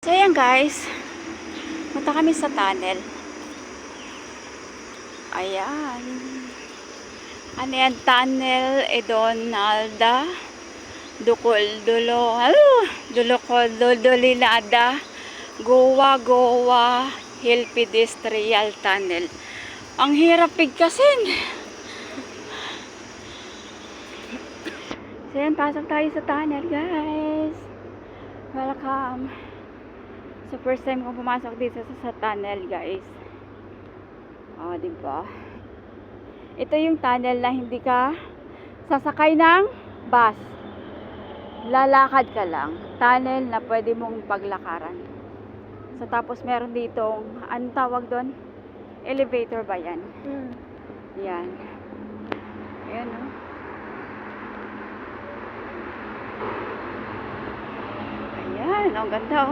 So ayan guys, punta kami sa tunnel. Ayan. Ano yan? Tunnel Edonalda Dukol Dulo Dulocol Dulinada Goa Hill Pedestrian Tunnel. Ang hirap bigkasin. So ayan, pasok tayo sa tunnel guys. Welcome. So first time kong pumasok dito sa tunnel, guys. Oh, di ba? Ito yung tunnel na hindi ka sasakay ng bus. Lalakad ka lang. Tunnel na pwede mong paglakaran. So tapos meron ditong, anong tawag doon? Elevator ba yan? Yan. Ayan, oh. Ayan, ang ganda, oh.